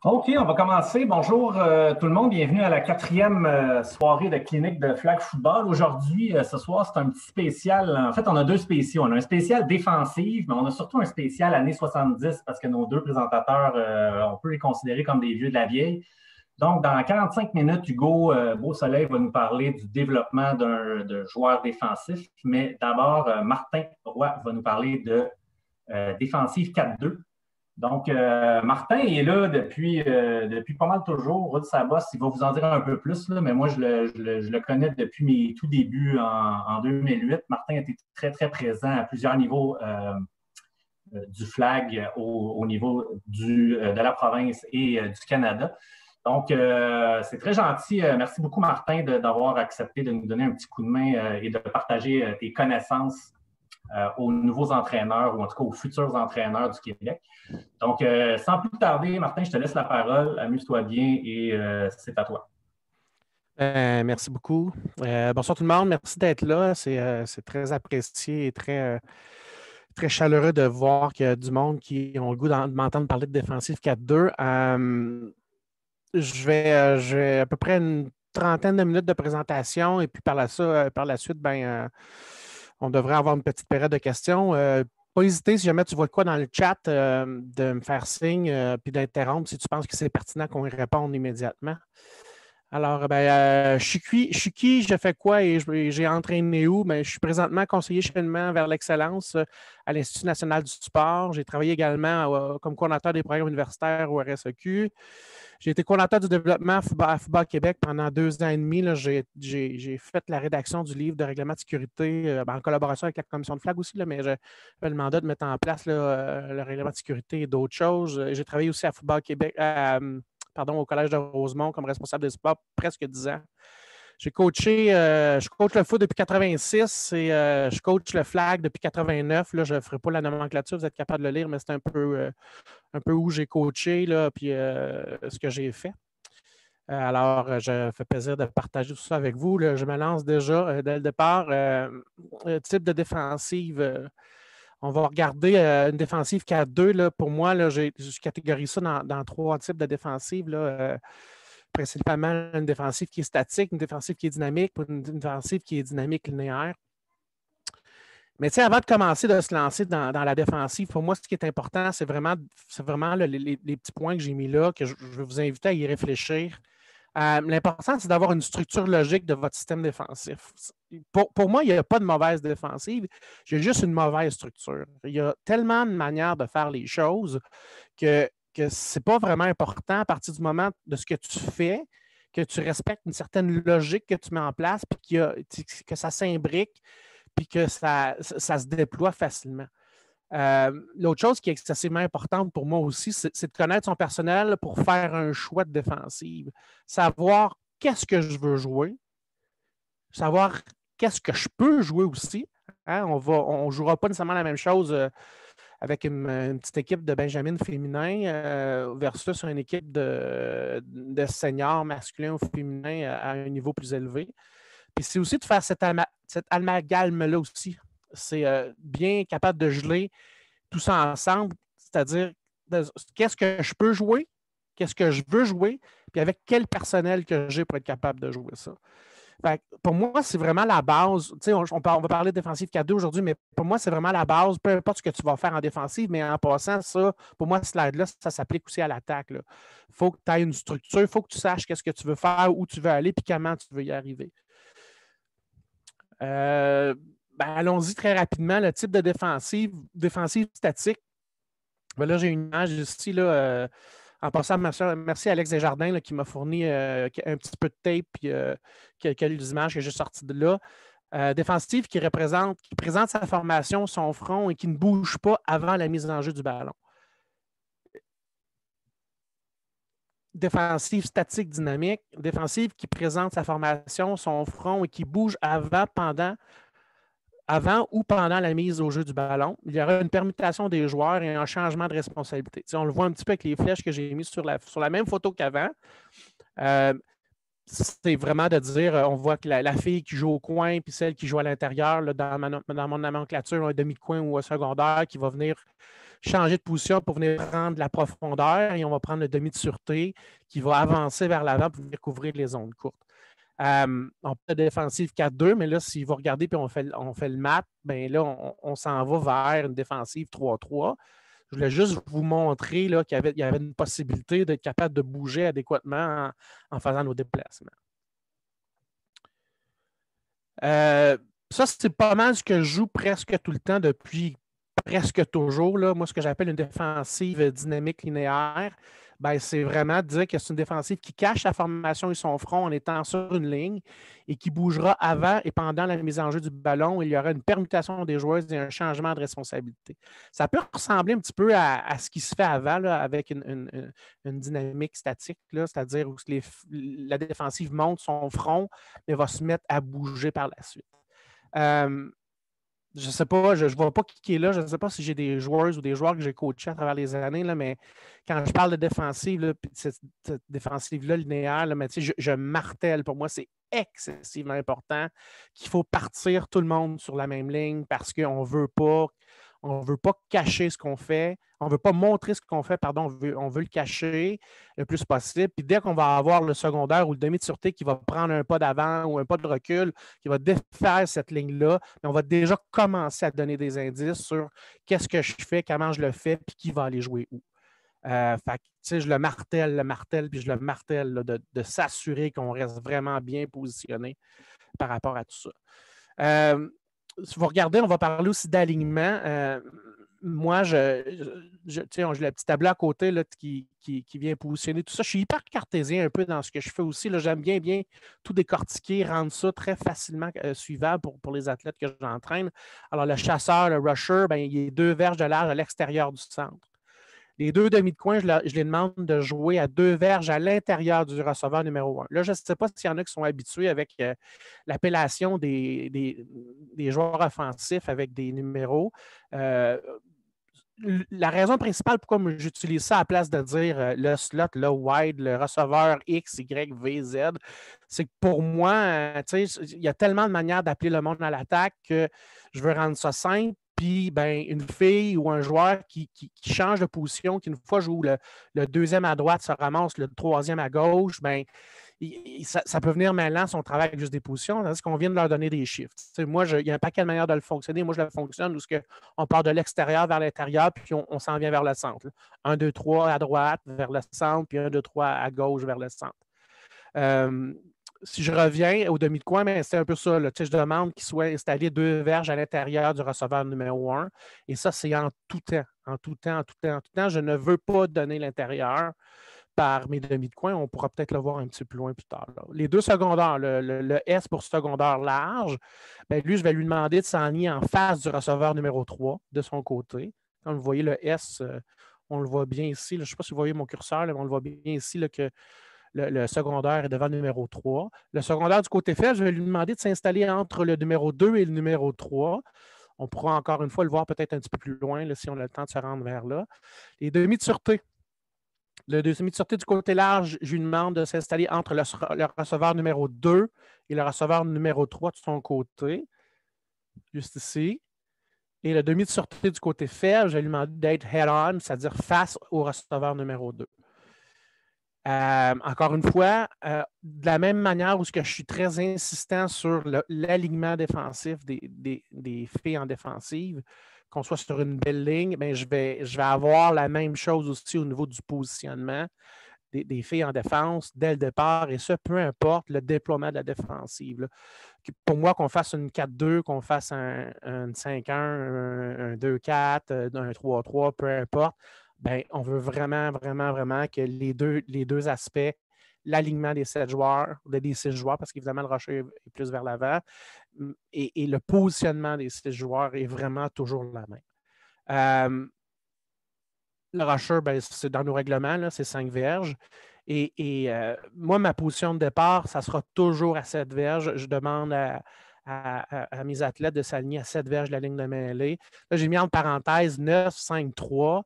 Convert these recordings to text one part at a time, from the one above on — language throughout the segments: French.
OK, on va commencer. Bonjour tout le monde, bienvenue à la quatrième soirée de clinique de flag football. Aujourd'hui, ce soir, c'est un petit spécial. En fait, on a deux spéciaux. On a un spécial défensif, mais on a surtout un spécial années 70 parce que nos deux présentateurs, on peut les considérer comme des vieux de la vieille. Donc, dans 45 minutes, Hugo Beausoleil va nous parler du développement de joueur défensif. Mais d'abord, Martin Roy va nous parler de défensive 4-2. Donc, Martin est là depuis pas mal toujours. Ruud Sabos, il va vous en dire un peu plus, là, mais moi, je le connais depuis mes tout débuts en 2008. Martin a été très, très présent à plusieurs niveaux du flag au niveau de la province et du Canada. Donc, c'est très gentil. Merci beaucoup, Martin, d'avoir accepté de nous donner un petit coup de main et de partager tes connaissances aux nouveaux entraîneurs ou en tout cas aux futurs entraîneurs du Québec. Donc, sans plus tarder, Martin, je te laisse la parole. Amuse-toi bien et c'est à toi. Merci beaucoup. Bonsoir tout le monde. Merci d'être là. C'est très apprécié et très, très chaleureux de voir qu'il y a du monde qui ont le goût de m'entendre parler de défensif 4-2. J'ai à peu près une trentaine de minutes de présentation et puis par la suite, on devrait avoir une petite période de questions. Pas hésiter, si jamais tu vois quoi dans le chat, de me faire signe puis d'interrompre si tu penses que c'est pertinent qu'on y réponde immédiatement. Alors, je suis qui, je fais quoi et j'ai entraîné où? Je suis présentement conseiller cheminement vers l'excellence à l'Institut national du sport. J'ai travaillé également comme coordonnateur des programmes universitaires au RSEQ. J'ai été coordonnateur du développement à Football Québec pendant 2 ans et demi. Là, j'ai fait la rédaction du livre de règlement de sécurité en collaboration avec la commission de flag aussi, là, mais j'avais le mandat de mettre en place le règlement de sécurité et d'autres choses. J'ai travaillé aussi à Football Québec, au Collège de Rosemont comme responsable de sport presque 10 ans. J'ai coaché, je coach le foot depuis 86 et je coach le flag depuis 89. Là, je ne ferai pas la nomenclature, vous êtes capable de le lire, mais c'est un peu où j'ai coaché, là, puis ce que j'ai fait. Alors, je fais plaisir de partager tout ça avec vous. Là. Je me lance déjà dès le départ. Type de défensive, on va regarder une défensive 4-2. Là, pour moi, là, je catégorise ça dans 3 types de défensives. Là, principalement une défensive qui est statique, une défensive qui est dynamique, une défensive qui est dynamique linéaire. Mais avant de commencer de se lancer dans la défensive, pour moi, ce qui est important, c'est vraiment les petits points que j'ai mis là, que je vais vous inviter à y réfléchir. L'important, c'est d'avoir une structure logique de votre système défensif. Pour moi, il n'y a pas de mauvaise défensive, j'ai juste une mauvaise structure. Il y a tellement de manières de faire les choses que ce n'est pas vraiment important à partir du moment de ce que tu fais, que tu respectes une certaine logique que tu mets en place, puis que ça s'imbrique, puis que ça se déploie facilement. L'autre chose qui est excessivement importante pour moi aussi, c'est de connaître son personnel pour faire un choix de défensive. Savoir qu'est-ce que je veux jouer, savoir qu'est-ce que je peux jouer aussi. Hein? On ne jouera pas nécessairement la même chose avec une petite équipe de Benjamin féminin versus une équipe de seniors masculins ou féminins à un niveau plus élevé. Puis c'est aussi de faire cet amalgame-là aussi. C'est bien capable de geler tout ça ensemble, c'est-à-dire qu'est-ce que je peux jouer, qu'est-ce que je veux jouer, puis avec quel personnel que j'ai pour être capable de jouer ça. Fait que pour moi, c'est vraiment la base. On va parler de défensive 4-2 aujourd'hui, mais pour moi, c'est vraiment la base. Peu importe ce que tu vas faire en défensive, mais en passant, ça, pour moi, ce slide-là, ça s'applique aussi à l'attaque. Il faut que tu aies une structure, il faut que tu saches qu'est-ce que tu veux faire, où tu veux aller, puis comment tu veux y arriver. Allons-y très rapidement. Le type de défensive statique. Là, j'ai une image ici. Là, en passant, merci à Alex Desjardins là, qui m'a fourni un petit peu de tape et quelques images que j'ai sorties de là. Défensive qui présente sa formation, son front et qui ne bouge pas avant la mise en jeu du ballon. Défensive statique dynamique. Défensive qui présente sa formation, son front et qui bouge avant ou pendant la mise au jeu du ballon. Il y aura une permutation des joueurs et un changement de responsabilité. On le voit un petit peu avec les flèches que j'ai mises sur la même photo qu'avant. C'est vraiment de dire, on voit que la fille qui joue au coin puis celle qui joue à l'intérieur, là, dans mon nomenclature, un demi-coin ou un secondaire qui va venir changer de position pour venir prendre la profondeur et on va prendre le demi de sûreté qui va avancer vers l'avant pour venir couvrir les zones courtes. On peut défensive 4-2, mais là, si vous regardez et on fait le map, bien là, on s'en va vers une défensive 3-3. Je voulais juste vous montrer là, qu'il y avait une possibilité d'être capable de bouger adéquatement en faisant nos déplacements. Ça, c'est pas mal ce que je joue presque tout le temps depuis presque toujours. Là. Moi, ce que j'appelle une défensive dynamique linéaire, ben, c'est vraiment de dire que c'est une défensive qui cache sa formation et son front en étant sur une ligne et qui bougera avant et pendant la mise en jeu du ballon. Il y aura une permutation des joueurs et un changement de responsabilité. Ça peut ressembler un petit peu à ce qui se fait avant là, avec une dynamique statique, c'est-à-dire où la défensive monte son front mais va se mettre à bouger par la suite. Je ne sais pas, je ne vois pas qui est là. Je ne sais pas si j'ai des joueuses ou des joueurs que j'ai coachés à travers les années, là, mais quand je parle de défensive, là, cette défensive-là linéaire, là, mais, je martèle. Pour moi, c'est excessivement important qu'il faut partir tout le monde sur la même ligne parce qu'on ne veut pas. On ne veut pas cacher ce qu'on fait. On ne veut pas montrer ce qu'on fait, pardon. On veut le cacher le plus possible. Puis dès qu'on va avoir le secondaire ou le demi de sûreté qui va prendre un pas d'avant ou un pas de recul, qui va défaire cette ligne-là, on va déjà commencer à donner des indices sur qu'est-ce que je fais, comment je le fais, puis qui va aller jouer où. Fait que, je le martèle, puis je le martèle là, de s'assurer qu'on reste vraiment bien positionné par rapport à tout ça. Si vous regardez, on va parler aussi d'alignement. Moi, j'ai le petit tableau à côté là, qui vient positionner tout ça. Je suis hyper cartésien un peu dans ce que je fais aussi. J'aime bien tout décortiquer, rendre ça très facilement suivable pour les athlètes que j'entraîne. Alors, le chasseur, le rusher, ben, il est 2 verges de large à l'extérieur du centre. Les 2 demi de coin, je les demande de jouer à 2 verges à l'intérieur du receveur numéro 1. Là, je ne sais pas s'il y en a qui sont habitués avec l'appellation des joueurs offensifs avec des numéros. La raison principale pourquoi j'utilise ça à la place de dire le slot, le wide, le receveur X, Y, V, Z, c'est que pour moi, il y a tellement de manières d'appeler le monde à l'attaque que je veux rendre ça simple. Puis, ben, une fille ou un joueur qui change de position, qui une fois joue le deuxième à droite, se ramasse le troisième à gauche, ben, ça peut venir mêlant son travail avec juste des positions, parce qu'on vient de leur donner des chiffres. Moi, il y a un paquet de manières de le fonctionner. Moi, je le fonctionne où on part de l'extérieur vers l'intérieur, puis on s'en vient vers le centre. 1, 2, 3 à droite vers le centre, puis 1, 2, 3 à gauche vers le centre. Si je reviens au demi de coin, c'est un peu ça. Là. Je demande qu'il soit installé 2 verges à l'intérieur du receveur numéro 1. Et ça, c'est en tout temps. En tout temps. Je ne veux pas donner l'intérieur par mes demi de coin. On pourra peut-être le voir un petit peu plus loin plus tard. Là. Les 2 secondaires, le S pour secondaire large, bien, lui, je vais lui demander de s'enligner en face du receveur numéro 3 de son côté. Comme vous voyez, le S, on le voit bien ici. Là. Je ne sais pas si vous voyez mon curseur, là, mais on le voit bien ici là, que le secondaire est devant le numéro 3. Le secondaire du côté faible, je vais lui demander de s'installer entre le numéro 2 et le numéro 3. On pourra encore une fois le voir peut-être un petit peu plus loin là, si on a le temps de se rendre vers là. Les demi de sûreté. Le demi de sûreté du côté large, je lui demande de s'installer entre le receveur numéro 2 et le receveur numéro 3 de son côté, juste ici. Et le demi de sûreté du côté faible, je vais lui demander d'être head-on, c'est-à-dire face au receveur numéro 2. Encore une fois, de la même manière où je suis très insistant sur l'alignement défensif des filles en défensive, qu'on soit sur une belle ligne, bien, je vais avoir la même chose aussi au niveau du positionnement des filles en défense dès le départ, et ça, peu importe le déploiement de la défensive. Là. Pour moi, qu'on fasse une 4-2, qu'on fasse un 5-1, un 2-4, un 3-3, peu importe, bien, on veut vraiment que les deux aspects, l'alignement des 7 joueurs, des 6 joueurs, parce qu'évidemment, le rusher est plus vers l'avant, et le positionnement des 6 joueurs est vraiment toujours la même. Le rusher, ben, c'est dans nos règlements, là, c'est 5 verges. Et moi, ma position de départ, ça sera toujours à 7 verges. Je demande à mes athlètes de s'aligner à 7 verges de la ligne de mêlée. Là, j'ai mis en parenthèse 9, 5, 3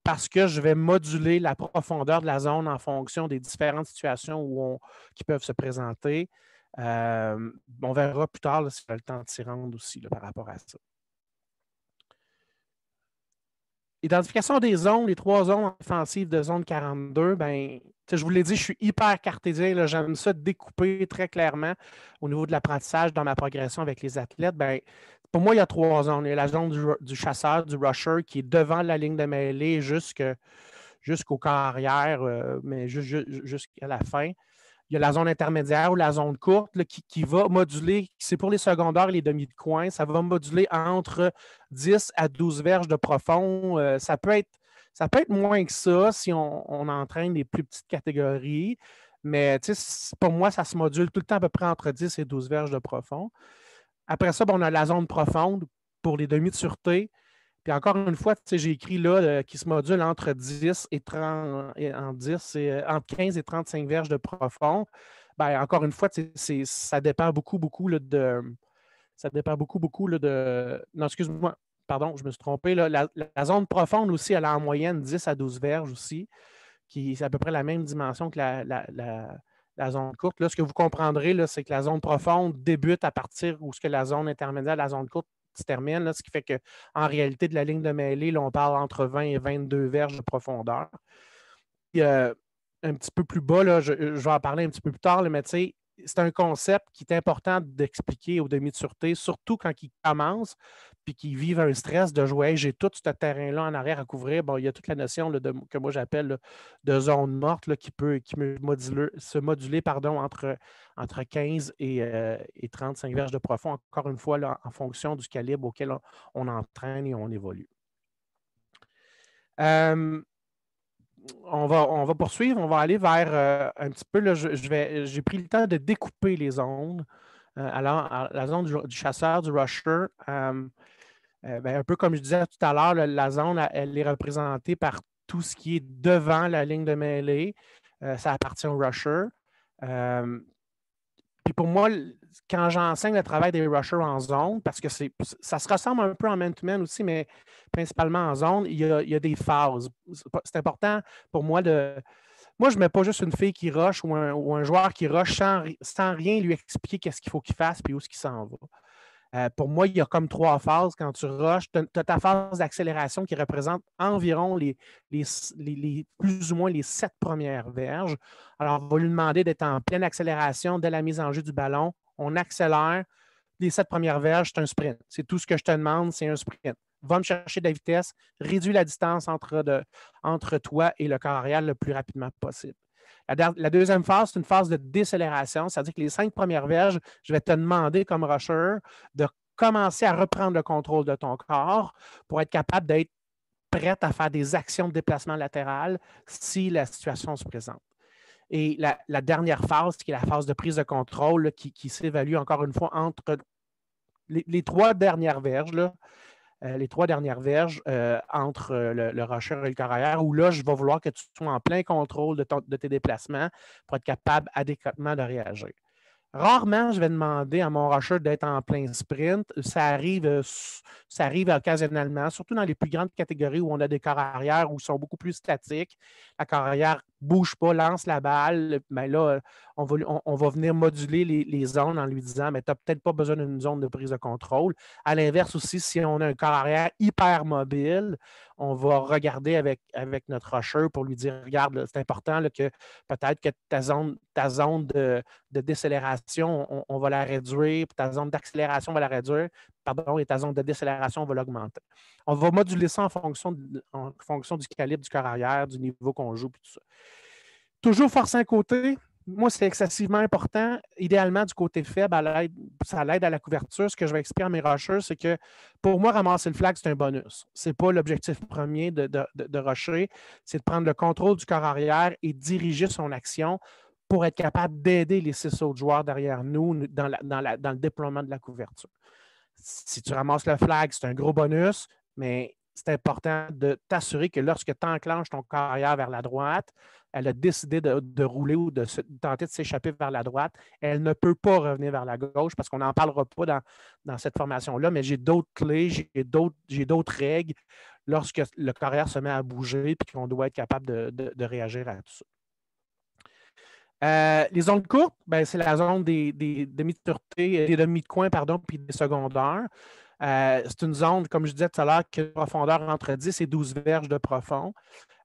parce que je vais moduler la profondeur de la zone en fonction des différentes situations qui peuvent se présenter. On verra plus tard là, si on a le temps de s'y rendre aussi là, par rapport à ça. Identification des zones, les 3 zones offensives de zone 42, ben, je vous l'ai dit, je suis hyper cartésien. J'aime ça découper très clairement au niveau de l'apprentissage dans ma progression avec les athlètes. Ben, pour moi, il y a 3 zones. Il y a la zone du chasseur, du rusher, qui est devant la ligne de mêlée jusqu'au corps arrière, mais jusqu'à la fin. Il y a la zone intermédiaire ou la zone courte là, qui va moduler, c'est pour les secondaires et les demi de coin, ça va moduler entre 10 à 12 verges de profond. Ça peut être moins que ça si on entraîne les plus petites catégories, mais pour moi, ça se module tout le temps à peu près entre 10 et 12 verges de profond. Après ça, on a la zone profonde pour les demi de sûreté. Puis encore une fois, j'ai écrit là qui se module entre 10 et 30, entre 15 et 35 verges de profond. Ben, encore une fois, ça dépend beaucoup là, de. Ça dépend beaucoup là, de. Non, excuse-moi, pardon, je me suis trompé. Là. La zone profonde aussi, elle a en moyenne 10 à 12 verges aussi, qui c'est à peu près la même dimension que la zone courte. Là, ce que vous comprendrez, c'est que la zone profonde débute à partir où ce que la zone intermédiaire, la zone courte, se termine, là, ce qui fait qu'en réalité, de la ligne de mêlée, là, on parle entre 20 et 22 verges de profondeur. Puis, un petit peu plus bas, là, je vais en parler un petit peu plus tard, là, mais c'est un concept qui est important d'expliquer aux demi de sûreté, surtout quand ils commencent puis qu'ils vivent un stress de jouer. Hey, j'ai tout ce terrain-là en arrière à couvrir. Bon, il y a toute la notion là, que moi j'appelle là, de zone morte là, qui peut se moduler entre 15 et 35 verges de profond, encore une fois, là, en fonction du calibre auquel on entraîne et on évolue. On va poursuivre, on va aller vers un petit peu, là, j'ai pris le temps de découper les zones. Alors, la zone du chasseur, du rusher, ben, un peu comme je disais tout à l'heure, la zone, elle est représentée par tout ce qui est devant la ligne de mêlée. Ça appartient au rusher. Puis pour moi, quand j'enseigne le travail des rushers en zone, parce que ça se ressemble un peu en man-to-man aussi, mais principalement en zone, il y a des phases. C'est important pour moi de. Moi, je ne mets pas juste une fille qui rush ou un joueur qui rush sans rien lui expliquer qu'est-ce qu'il faut qu'il fasse et où est-ce qu'il s'en va. Pour moi, il y a comme 3 phases quand tu rushes. Tu as ta phase d'accélération qui représente environ plus ou moins les 7 premières verges. Alors, on va lui demander d'être en pleine accélération dès la mise en jeu du ballon. On accélère. Les 7 premières verges, c'est un sprint. C'est tout ce que je te demande, c'est un sprint. Va me chercher de la vitesse, réduis la distance entre toi et le corps arrière le plus rapidement possible. La deuxième phase, c'est une phase de décélération, c'est-à-dire que les 5 premières verges, je vais te demander comme rusher de commencer à reprendre le contrôle de ton corps pour être capable d'être prête à faire des actions de déplacement latéral si la situation se présente. Et la dernière phase, qui est la phase de prise de contrôle, là, qui s'évalue encore une fois entre les 3 dernières verges, là, entre le rusher et le corps arrière, où là, je vais vouloir que tu sois en plein contrôle de tes déplacements pour être capable adéquatement de réagir. Rarement, je vais demander à mon rusher d'être en plein sprint. Ça arrive occasionnellement, surtout dans les plus grandes catégories où on a des corps arrière où ils sont beaucoup plus statiques. La corps arrière ne bouge pas, lance la balle. Mais là, on va venir moduler les zones en lui disant mais tu n'as peut-être pas besoin d'une zone de prise de contrôle. À l'inverse aussi, si on a un corps arrière hyper mobile, on va regarder avec notre rusher pour lui dire regarde, c'est important là, que peut-être que ta zone de décélération, on va la réduire, puis ta zone d'accélération, on va la réduire, pardon, et ta zone de décélération, on va l'augmenter. On va moduler ça en fonction du calibre du corps arrière, du niveau qu'on joue, puis tout ça. Toujours forcer un côté. Moi, c'est excessivement important. Idéalement, du côté faible, ça l'aide à la couverture. Ce que je vais expliquer à mes rushers, c'est que pour moi, ramasser le flag, c'est un bonus. Ce n'est pas l'objectif premier de rusher. C'est de prendre le contrôle du corps arrière et diriger son action pour être capable d'aider les 6 autres joueurs derrière nous dans le déploiement de la couverture. Si tu ramasses le flag, c'est un gros bonus, mais c'est important de t'assurer que lorsque tu enclenches ton corps arrière vers la droite, elle a décidé de rouler ou de tenter de s'échapper vers la droite. Elle ne peut pas revenir vers la gauche parce qu'on n'en parlera pas dans cette formation-là, mais j'ai d'autres clés, j'ai d'autres règles lorsque le corps arrière se met à bouger et qu'on doit être capable de réagir à tout ça. Les zones courtes, ben, c'est la zone des demi de sûreté, des demi de coin, pardon, puis des secondaires. C'est une zone, comme je disais tout à l'heure, qui a une profondeur entre 10 et 12 verges de profond.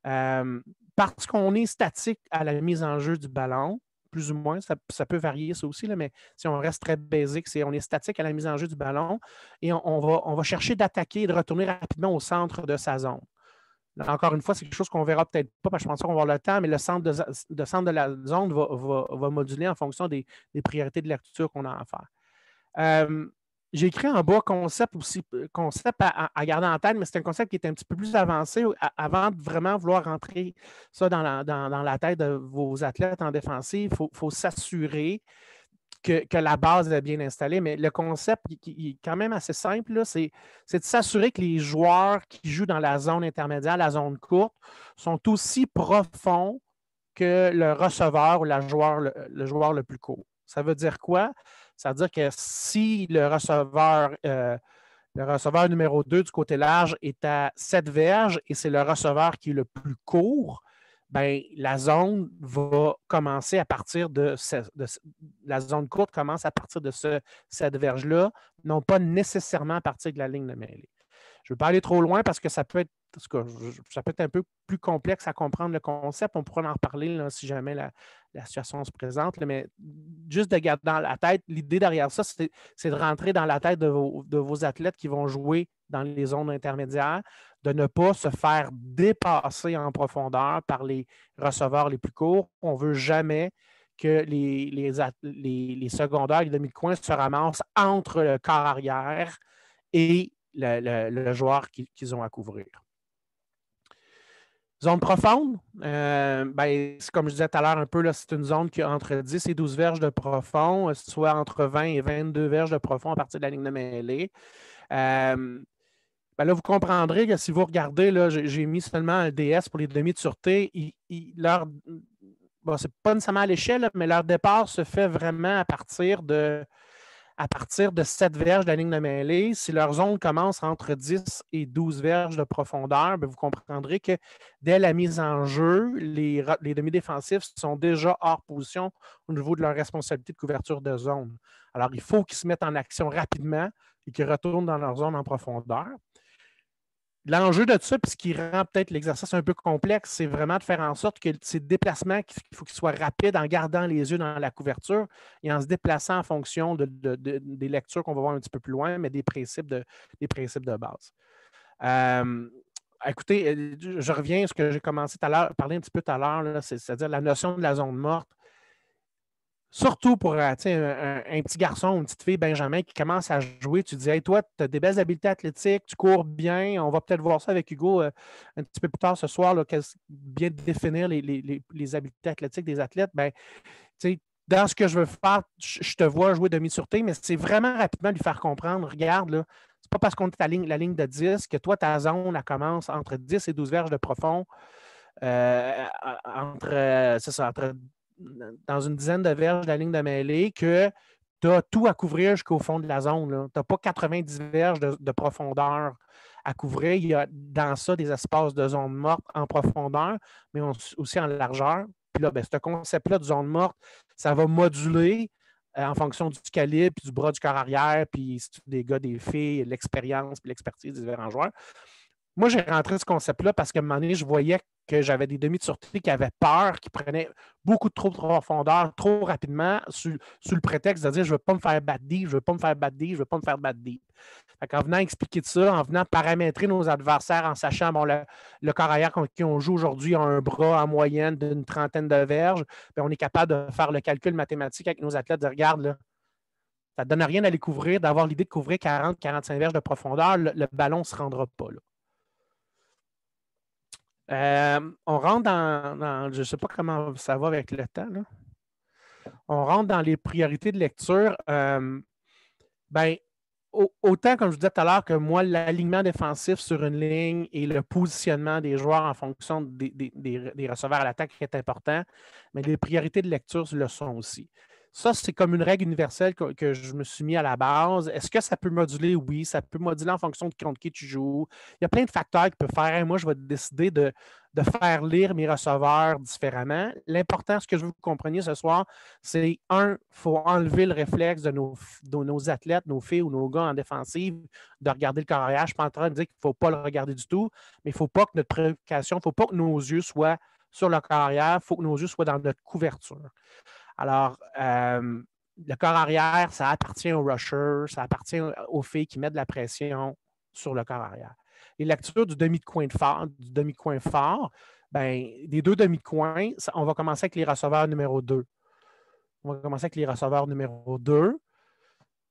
Parce qu'on est statique à la mise en jeu du ballon, plus ou moins, ça peut varier ça aussi, là, mais si on reste très basique, on est statique à la mise en jeu du ballon et on va chercher d'attaquer et de retourner rapidement au centre de sa zone. Là, encore une fois, c'est quelque chose qu'on ne verra peut-être pas parce que je pense qu'on va avoir le temps, mais le centre de la zone va moduler en fonction des priorités de lecture qu'on a à faire. J'ai écrit en bas concept aussi, concept à garder en tête, mais c'est un concept qui est un petit peu plus avancé avant de vraiment vouloir rentrer ça dans la tête de vos athlètes en défensive. Il faut s'assurer que la base est bien installée, mais le concept qui est quand même assez simple, c'est de s'assurer que les joueurs qui jouent dans la zone intermédiaire, la zone courte, sont aussi profonds que le receveur ou le joueur le plus court. Ça veut dire quoi? Ça veut dire que si le receveur numéro 2 du côté large est à 7 verges et c'est le receveur qui est le plus court, ben, la zone va commencer à partir la zone courte commence à partir de cette verge-là, non pas nécessairement à partir de la ligne de mêlée. Je ne veux pas aller trop loin parce que ça peut être un peu plus complexe à comprendre le concept. On pourra en reparler là, si jamais la situation se présente. Là, mais juste de garder dans la tête, l'idée derrière ça, c'est de rentrer dans la tête de vos athlètes qui vont jouer dans les zones intermédiaires, de ne pas se faire dépasser en profondeur par les receveurs les plus courts. On ne veut jamais que les secondaires, les demi-coins se ramassent entre le corps arrière et le joueur qu'ils ont à couvrir. Zone profonde, ben, comme je disais tout à l'heure un peu, là, c'est une zone qui a entre 10 et 12 verges de profond, soit entre 20 et 22 verges de profond à partir de la ligne de mêlée. Ben là, vous comprendrez que si vous regardez, là, j'ai mis seulement un DS pour les demi de sûreté. Bon, c'est pas nécessairement à l'échelle, mais leur départ se fait vraiment à partir de 7 verges de la ligne de mêlée. Si leur zone commence entre 10 et 12 verges de profondeur, bien, vous comprendrez que dès la mise en jeu, les demi-défensifs sont déjà hors position au niveau de leur responsabilité de couverture de zone. Alors, il faut qu'ils se mettent en action rapidement et qu'ils retournent dans leur zone en profondeur. L'enjeu de ça, puis ce qui rend peut-être l'exercice un peu complexe, c'est vraiment de faire en sorte que ces déplacements, il faut qu'ils soient rapides en gardant les yeux dans la couverture et en se déplaçant en fonction des lectures qu'on va voir un petit peu plus loin, mais des principes de base. Écoutez, je reviens à ce que j'ai commencé à parler un petit peu tout à l'heure, c'est-à-dire la notion de la zone morte. Surtout pour un petit garçon ou une petite fille, Benjamin, qui commence à jouer, tu dis hey, toi, tu as des belles habiletés athlétiques, tu cours bien. On va peut-être voir ça avec Hugo un petit peu plus tard ce soir, là, bien définir les habiletés athlétiques des athlètes. Ben, dans ce que je veux faire, je te vois jouer demi-sûreté, mais c'est vraiment rapidement lui faire comprendre regarde, là, c'est pas parce qu'on est à la ligne de 10 que toi, ta zone, elle commence entre 10 et 12 verges de profond. Entre dans une dizaine de verges de la ligne de mêlée que tu as tout à couvrir jusqu'au fond de la zone. Tu n'as pas 90 verges de profondeur à couvrir. Il y a dans ça des espaces de zone morte en profondeur, mais aussi en largeur. Puis là, ce concept-là de zone morte, ça va moduler en fonction du calibre, puis du bras du corps arrière, puis des gars, des filles, l'expérience, puis l'expertise des différents joueurs. Moi, j'ai rentré ce concept-là parce qu'à un moment donné, je voyais que j'avais des demi de sûreté qui avaient peur, qui prenaient beaucoup trop de profondeur trop rapidement sous le prétexte de dire je ne veux pas me faire battre deep, je ne veux pas me faire battre deep, je ne veux pas me faire battre deep. En venant expliquer de ça, en venant paramétrer nos adversaires, en sachant le corps arrière contre qui on joue aujourd'hui a un bras en moyenne d'une trentaine de verges, bien, on est capable de faire le calcul mathématique avec nos athlètes de regarde, là, ça ne donne rien d'aller couvrir, d'avoir l'idée de couvrir 40-45 verges de profondeur, le ballon ne se rendra pas. Là. On rentre dans je ne sais pas comment ça va avec le temps. Là. On rentre dans les priorités de lecture. Autant, comme je vous disais tout à l'heure, que moi, l'alignement défensif sur une ligne et le positionnement des joueurs en fonction des receveurs à l'attaque est important, mais les priorités de lecture le sont aussi. Ça, c'est comme une règle universelle que je me suis mis à la base. Est-ce que ça peut moduler? Oui, ça peut moduler en fonction de contre qui tu joues. Il y a plein de facteurs qui peuvent faire. Hey, moi, je vais décider de faire lire mes receveurs différemment. L'important, ce que je veux que vous compreniez ce soir, c'est il faut enlever le réflexe de nos athlètes, nos filles ou nos gars en défensive, de regarder le corps arrière. Je ne suis pas en train de dire qu'il ne faut pas le regarder du tout, mais il ne faut pas que notre préoccupation, il ne faut pas que nos yeux soient sur le corps arrière, il faut que nos yeux soient dans notre couverture. Alors, le corps arrière, ça appartient aux rushers, ça appartient aux filles qui mettent de la pression sur le corps arrière. Les lectures du demi-coin fort, ben, des deux demi-coins, on va commencer avec les receveurs numéro 2. On va commencer avec les receveurs numéro 2.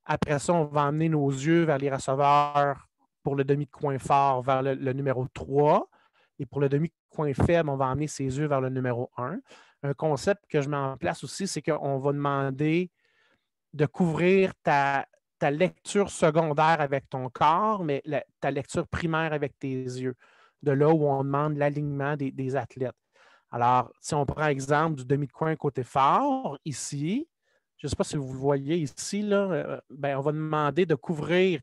Après ça, on va emmener nos yeux vers les receveurs pour le demi-coin fort, vers le numéro 3. Et pour le demi-coin faible, on va emmener ses yeux vers le numéro 1. Un concept que je mets en place aussi, c'est qu'on va demander de couvrir ta lecture secondaire avec ton corps, mais ta lecture primaire avec tes yeux. De là où on demande l'alignement des athlètes. Alors, si on prend l'exemple du demi-coin côté fort, ici, je ne sais pas si vous le voyez ici, là, ben, on va demander de couvrir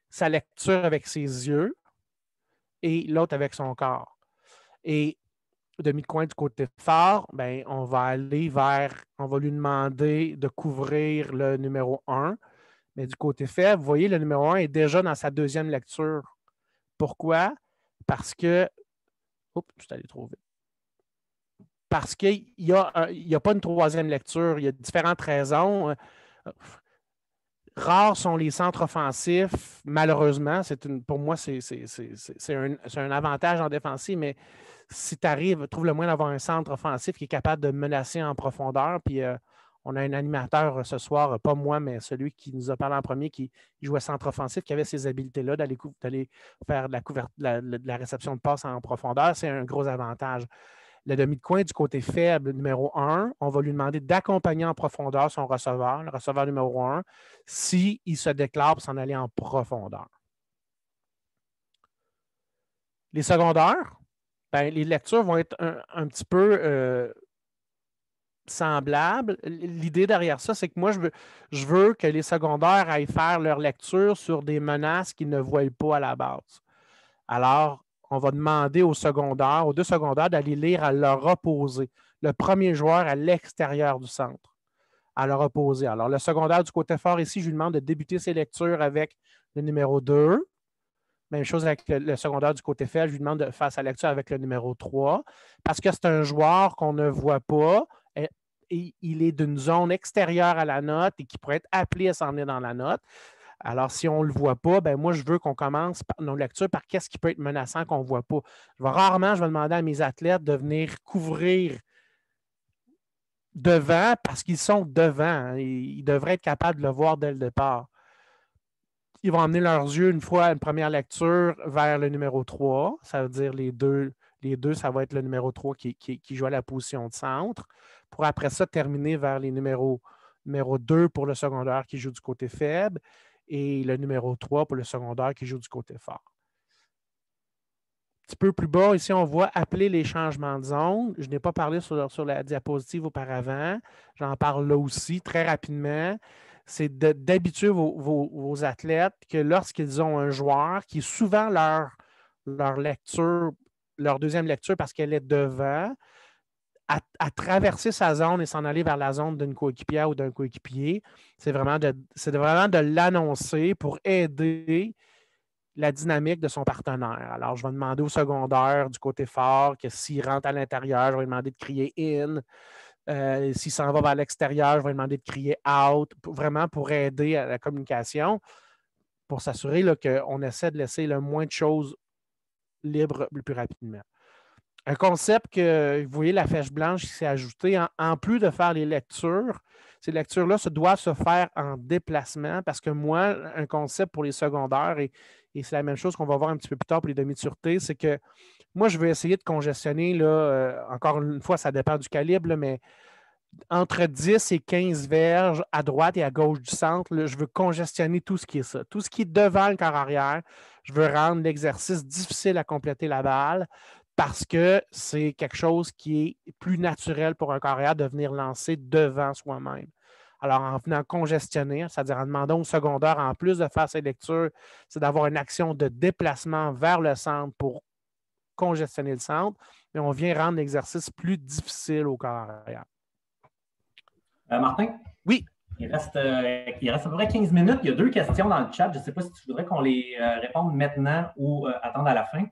sa lecture avec ses yeux et l'autre avec son corps. Et demi-coin du côté fort, ben, on va lui demander de couvrir le numéro 1. Mais du côté faible, vous voyez, le numéro 1 est déjà dans sa deuxième lecture. Pourquoi? Parce que. Oups, je suis allé trop vite. Parce qu'il n'y a pas une troisième lecture. Il y a différentes raisons. Rares sont les centres offensifs, malheureusement. Pour moi, c'est un avantage en défensive, mais si tu arrives, trouve le moyen d'avoir un centre offensif qui est capable de menacer en profondeur. Puis on a un animateur ce soir, pas moi, mais celui qui nous a parlé en premier, qui jouait centre offensif, qui avait ces habiletés-là d'aller faire de la réception de passe en profondeur. C'est un gros avantage. Le demi-de-coin du côté faible, numéro 1, on va lui demander d'accompagner en profondeur son receveur, le receveur numéro 1, s'il se déclare pour s'en aller en profondeur. Les secondaires, ben, les lectures vont être un petit peu semblables. L'idée derrière ça, c'est que moi, je veux que les secondaires aillent faire leur lecture sur des menaces qu'ils ne voient pas à la base. Alors, on va demander aux deux secondaires, d'aller lire à leur opposé. Le premier joueur à l'extérieur du centre, à leur opposé. Alors, le secondaire du côté fort ici, je lui demande de débuter ses lectures avec le numéro 2. Même chose avec le secondaire du côté faible, je lui demande de faire sa lecture avec le numéro 3, parce que c'est un joueur qu'on ne voit pas. Et il est d'une zone extérieure à la note et qui pourrait être appelé à s'en venir dans la note. Alors, si on ne le voit pas, ben moi, je veux qu'on commence nos lectures par qu'est-ce qui peut être menaçant qu'on ne voit pas. Rarement, je vais demander à mes athlètes de venir couvrir devant parce qu'ils sont devant. Hein, ils devraient être capables de le voir dès le départ. Ils vont amener leurs yeux une fois une première lecture vers le numéro 3. Ça veut dire les deux, ça va être le numéro 3 qui joue à la position de centre. Pour après ça, terminer vers les numéro 2 pour le secondaire qui joue du côté faible et le numéro 3 pour le secondaire qui joue du côté fort. Un petit peu plus bas, ici, on voit appeler les changements de zone. Je n'ai pas parlé sur la diapositive auparavant. J'en parle là aussi très rapidement. C'est d'habituer vos athlètes que lorsqu'ils ont un joueur qui est souvent leur lecture, leur deuxième lecture parce qu'elle est devant, à traverser sa zone et s'en aller vers la zone d'une coéquipière ou d'un coéquipier, c'est vraiment de l'annoncer pour aider la dynamique de son partenaire. Alors, je vais demander au secondaire du côté fort que s'il rentre à l'intérieur, je vais lui demander de crier « in ». S'il s'en va vers l'extérieur, je vais lui demander de crier « out », vraiment pour aider à la communication, pour s'assurer qu'on essaie de laisser le moins de choses libres le plus rapidement. Un concept que, vous voyez, la flèche blanche qui s'est ajoutée, en plus de faire les lectures, ces lectures-là doivent se faire en déplacement parce que moi, un concept pour les secondaires, et c'est la même chose qu'on va voir un petit peu plus tard pour les demi de sûreté, c'est que moi, je vais essayer de congestionner, là, encore une fois, ça dépend du calibre, là, mais entre 10 et 15 verges à droite et à gauche du centre, là, je veux congestionner tout ce qui est ça. Tout ce qui est devant le corps arrière, je veux rendre l'exercice difficile à compléter la balle parce que c'est quelque chose qui est plus naturel pour un corps arrière de venir lancer devant soi-même. Alors, en venant congestionner, c'est-à-dire en demandant au secondaire, en plus de faire ses lectures, c'est d'avoir une action de déplacement vers le centre pour congestionner le centre, mais on vient rendre l'exercice plus difficile au corps arrière. Martin? Oui. Il reste à peu près 15 minutes. Il y a 2 questions dans le chat. Je ne sais pas si tu voudrais qu'on les réponde maintenant ou attendre à la fin.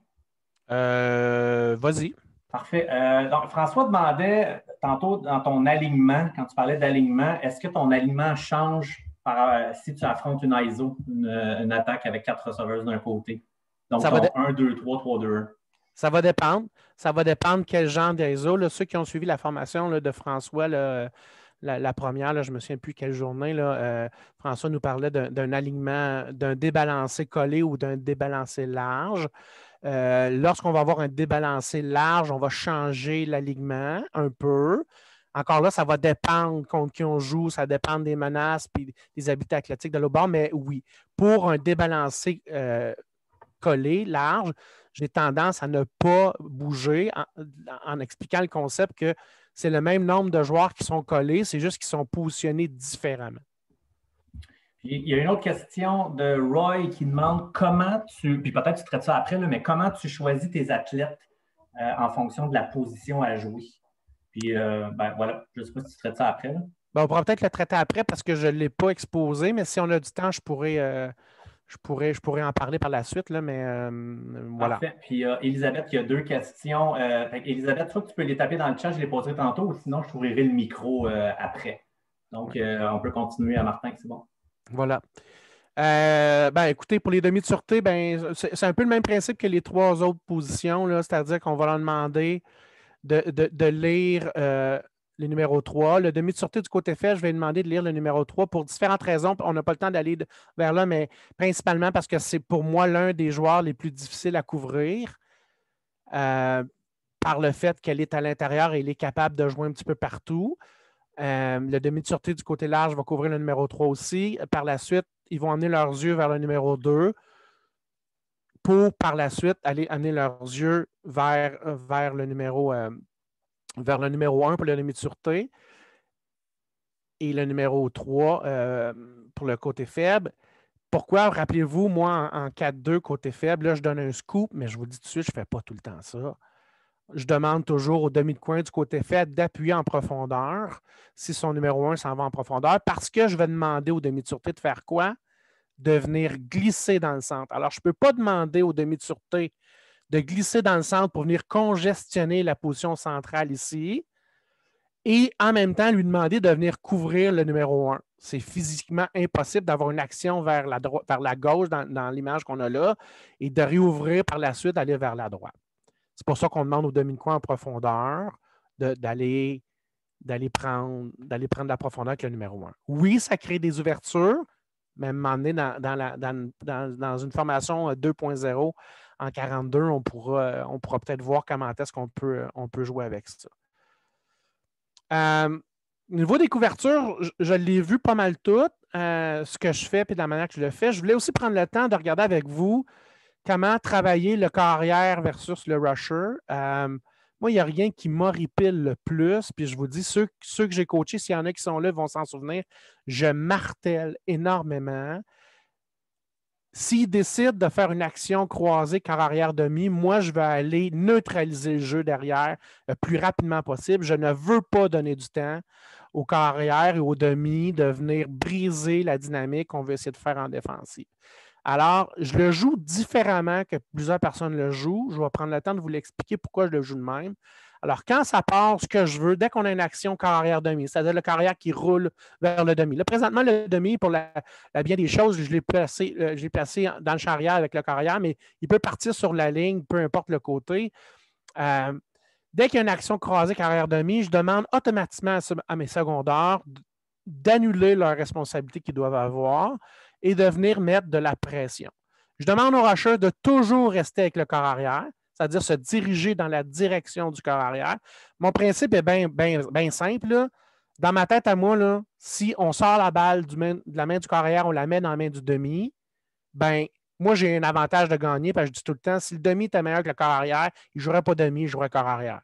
Vas-y. Parfait. Donc, François demandait tantôt dans ton alignement, quand tu parlais d'alignement, est-ce que ton alignement change si tu affrontes une ISO, une attaque avec 4 receveurs d'un côté? Donc, Ça ton va 1, 2, 3, 3, 2, 1. Ça va dépendre. Ça va dépendre quel genre d'ISO. Là, ceux qui ont suivi la formation là, de François, là, la première, là, je ne me souviens plus quelle journée, là, François nous parlait d'un alignement, d'un débalancé collé ou d'un débalancé large. Lorsqu'on va avoir un débalancé large, on va changer l'alignement un peu. Encore là, ça va dépendre contre qui on joue, ça dépend des menaces et des habitats athlétiques de l'autre bord, mais oui, pour un débalancé collé, large, j'ai tendance à ne pas bouger en expliquant le concept que c'est le même nombre de joueurs qui sont collés, c'est juste qu'ils sont positionnés différemment. Il y a une autre question de Roy qui demande puis peut-être tu traites ça après, là, mais comment tu choisis tes athlètes en fonction de la position à jouer? Puis voilà, je ne sais pas si tu traites ça après. Là. On pourra peut-être le traiter après parce que je ne l'ai pas exposé, mais si on a du temps, je pourrais en parler par la suite, là, mais voilà. Parfait. Puis Elisabeth, il y a 2 questions. Elisabeth, soit tu peux les taper dans le chat, je les poserai tantôt, ou sinon je t'ouvrirai le micro après. Donc, on peut continuer à Martin, c'est bon. Voilà. Écoutez, pour les demi de sûreté, c'est un peu le même principe que les 3 autres positions, c'est-à-dire qu'on va leur demander de lire le numéro 3. Le demi de sûreté du côté fait, je vais demander de lire le numéro 3 pour différentes raisons. On n'a pas le temps d'aller vers là, mais principalement parce que c'est pour moi l'un des joueurs les plus difficiles à couvrir par le fait qu'elle est à l'intérieur et elle est capable de jouer un petit peu partout. Le demi de sûreté du côté large va couvrir le numéro 3 aussi. Par la suite, ils vont amener leurs yeux vers le numéro 2 pour, par la suite, aller amener leurs yeux vers le numéro 1 pour le demi de sûreté et le numéro 3 pour le côté faible. Pourquoi? Rappelez-vous, moi, en 4-2 côté faible, là, je donne un scoop, mais je vous dis tout de suite, je ne fais pas tout le temps ça. Je demande toujours au demi de coin du côté faible d'appuyer en profondeur si son numéro 1 s'en va en profondeur parce que je vais demander au demi de sûreté de faire quoi? De venir glisser dans le centre. Alors, je ne peux pas demander au demi de sûreté de glisser dans le centre pour venir congestionner la position centrale ici et en même temps lui demander de venir couvrir le numéro 1. C'est physiquement impossible d'avoir une action vers la gauche dans l'image qu'on a là et de réouvrir par la suite, d'aller vers la droite. C'est pour ça qu'on demande au demi-coin en profondeur d'aller prendre de la profondeur avec le numéro 1. Oui, ça crée des ouvertures, mais à un moment donné, dans une formation 2.0 en 42, on pourra peut-être voir comment est-ce qu'on peut jouer avec ça. Au niveau des couvertures, je l'ai vu pas mal tout, ce que je fais et de la manière que je le fais. Je voulais aussi prendre le temps de regarder avec vous comment travailler le corps arrière versus le rusher. Moi, il n'y a rien qui m'horripile le plus. Puis je vous dis, ceux que j'ai coachés, s'il y en a qui sont là, vont s'en souvenir. Je martèle énormément. S'ils décident de faire une action croisée corps arrière demi, moi, je vais aller neutraliser le jeu derrière le plus rapidement possible. Je ne veux pas donner du temps au corps arrière et au demi de venir briser la dynamique qu'on veut essayer de faire en défensive. Alors, je le joue différemment que plusieurs personnes le jouent. Je vais prendre le temps de vous l'expliquer pourquoi je le joue de même. Alors, quand ça part, ce que je veux, dès qu'on a une action carrière-demi, c'est-à-dire le carrière qui roule vers le demi. Là, présentement, le demi, pour la bien des choses, je l'ai placé dans le champ arrière avec le carrière, mais il peut partir sur la ligne, peu importe le côté. Dès qu'il y a une action croisée carrière-demi, je demande automatiquement à mes secondaires d'annuler leurs responsabilités qu'ils doivent avoir et de venir mettre de la pression. Je demande au rusher de toujours rester avec le corps arrière, c'est-à-dire se diriger dans la direction du corps arrière. Mon principe est bien simple. Là. Dans ma tête à moi, là, si on sort la balle de la main du corps arrière, on la met dans la main du demi, moi, j'ai un avantage de gagner parce que je dis tout le temps, si le demi était meilleur que le corps arrière, il ne jouerait pas demi, il jouerait corps arrière.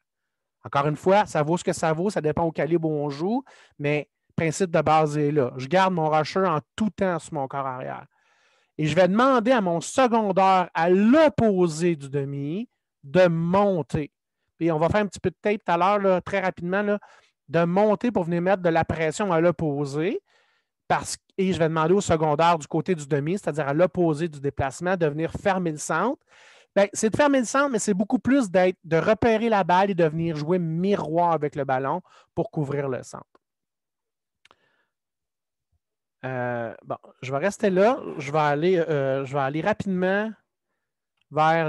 Encore une fois, ça vaut ce que ça vaut, ça dépend au calibre où on joue, mais principe de base est là. Je garde mon rusher en tout temps sur mon corps arrière. Et je vais demander à mon secondaire à l'opposé du demi de monter. Puis on va faire un petit peu de tape tout à l'heure, là, très rapidement, là, de monter pour venir mettre de la pression à l'opposé. Et je vais demander au secondaire du côté du demi, c'est-à-dire à l'opposé du déplacement, de venir fermer le centre. Bien, c'est de fermer le centre, mais c'est beaucoup plus de repérer la balle et de venir jouer miroir avec le ballon pour couvrir le centre. Bon, je vais rester là. Je vais aller rapidement vers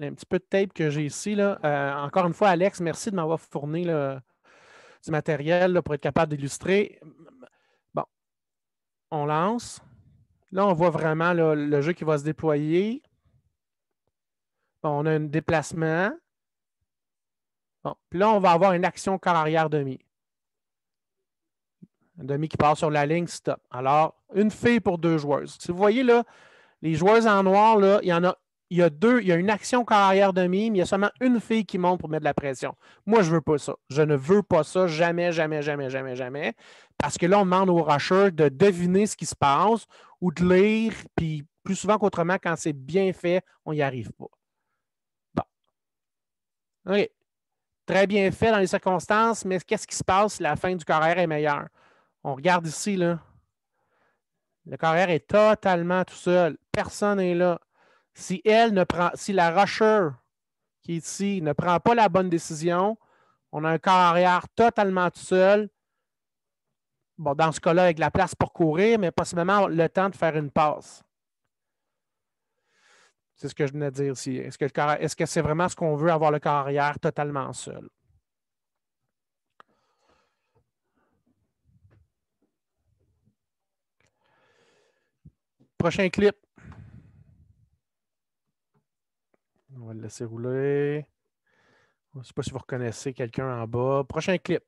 un petit peu de tape que j'ai ici. Là. Encore une fois, Alex, merci de m'avoir fourni du matériel là, pour être capable d'illustrer. Bon, on lance. Là, on voit vraiment là, le jeu qui va se déployer. Bon, on a un déplacement. Bon, puis là, on va avoir une action corps arrière demi. Un demi qui part sur la ligne, stop. Alors, une fille pour 2 joueuses. Si vous voyez là, les joueuses en noir, là, il y a une action corps arrière demi, mais il y a seulement une fille qui monte pour mettre de la pression. Moi, je ne veux pas ça. Je ne veux pas ça jamais, jamais, jamais, jamais, jamais. Parce que là, on demande aux rushers de deviner ce qui se passe ou de lire, puis plus souvent qu'autrement, quand c'est bien fait, on n'y arrive pas. Bon. OK. Très bien fait dans les circonstances, mais qu'est-ce qui se passe si la fin du carrière est meilleure? On regarde ici, là. Le carrière est totalement tout seul. Personne n'est là. Si la rusher qui est ici ne prend pas la bonne décision, on a un corps arrière totalement tout seul. Bon, dans ce cas-là, avec la place pour courir, mais possiblement le temps de faire une passe. C'est ce que je venais de dire ici. Est-ce que c'est vraiment ce qu'on veut, avoir le corps arrière totalement seul? Prochain clip. On va le laisser rouler. Je ne sais pas si vous reconnaissez quelqu'un en bas. Prochain clip.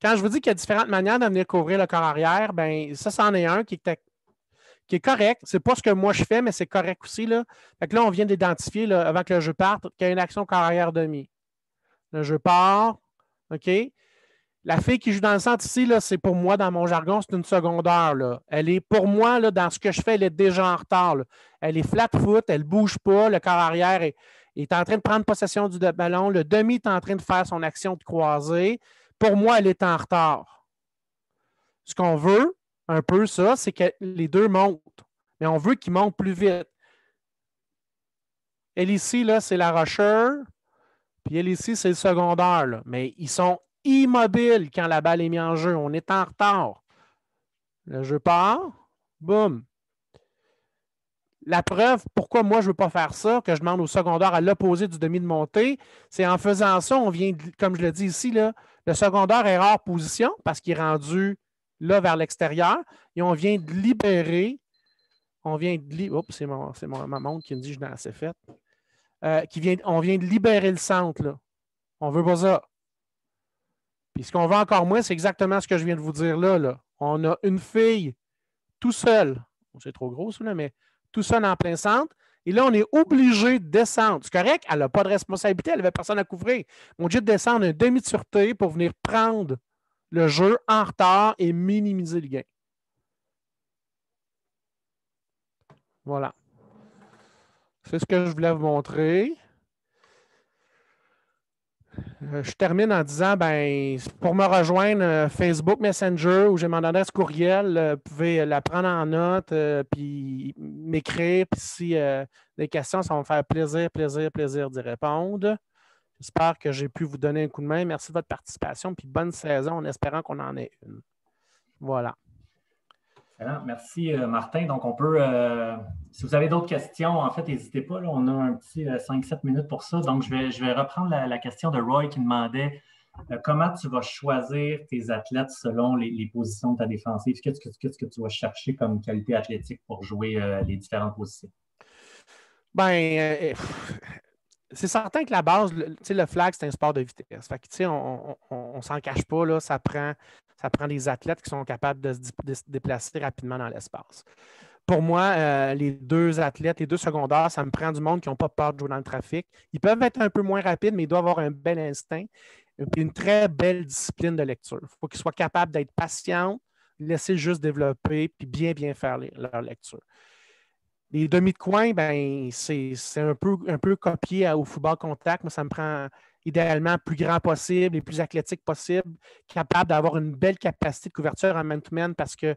Quand je vous dis qu'il y a différentes manières de venir couvrir le corps arrière, bien, ça, c'en est un qui est correct. Ce n'est pas ce que moi je fais, mais c'est correct aussi. Là. Fait que là, on vient d'identifier, là, avant que le jeu parte, qu'il y a une action corps arrière demi. Le jeu part. OK? La fille qui joue dans le centre ici, là, c'est pour moi, dans mon jargon, c'est une secondaire. Là. Elle est, pour moi, là, dans ce que je fais, elle est déjà en retard. Là. Elle est flat-foot, elle ne bouge pas, le corps arrière est en train de prendre possession du ballon, le demi est en train de faire son action de croisée. Pour moi, elle est en retard. Ce qu'on veut, un peu ça, c'est que les deux montent. Mais on veut qu'ils montent plus vite. Elle ici, là, c'est la rusher. Puis elle ici, c'est le secondaire. Là. Mais ils sont immobiles quand la balle est mise en jeu. On est en retard. Le jeu part. Boum. La preuve, pourquoi moi je ne veux pas faire ça, que je demande au secondaire à l'opposé du demi de montée, c'est en faisant ça, on vient, comme je le dis ici, là, le secondaire est hors position parce qu'il est rendu là vers l'extérieur et on vient de libérer. Oups, c'est ma montre qui me dit que je l'ai assez faite. On vient de libérer le centre. Là. On ne veut pas ça. Puis ce qu'on veut encore moins, c'est exactement ce que je viens de vous dire là. Là. On a une fille tout seul. C'est trop gros, ça, là, mais tout seul en plein centre. Et là, on est obligé de descendre. C'est correct, elle n'a pas de responsabilité, elle n'avait personne à couvrir. On est obligé de descendre un demi de sûreté pour venir prendre le jeu en retard et minimiser le gain. Voilà. C'est ce que je voulais vous montrer. Je termine en disant, pour me rejoindre, Facebook Messenger ou j'ai mon adresse courriel, vous pouvez la prendre en note, puis m'écrire. Puis si des questions, ça va me faire plaisir d'y répondre. J'espère que j'ai pu vous donner un coup de main. Merci de votre participation, puis bonne saison en espérant qu'on en ait une. Voilà. Excellent. Merci, Martin. Donc, on peut, si vous avez d'autres questions, en fait, n'hésitez pas. Là, on a un petit 5-7 minutes pour ça. Donc, je vais reprendre la question de Roy qui demandait comment tu vas choisir tes athlètes selon les positions de ta défensive. Qu'est-ce que tu vas chercher comme qualité athlétique pour jouer les différentes positions? C'est certain que la base, le flag, c'est un sport de vitesse. Fait que, on ne s'en cache pas, là, ça prend des athlètes qui sont capables de se déplacer rapidement dans l'espace. Pour moi, les deux athlètes, les deux secondaires, ça me prend du monde qui n'ont pas peur de jouer dans le trafic. Ils peuvent être un peu moins rapides, mais ils doivent avoir un bel instinct et une très belle discipline de lecture. Il faut qu'ils soient capables d'être patients, laisser juste développer puis bien faire leur lecture. Les demi de coin, ben, c'est un peu copié au football contact. Moi, ça me prend idéalement plus grand possible et plus athlétique possible, capable d'avoir une belle capacité de couverture en man-to-man parce qu'il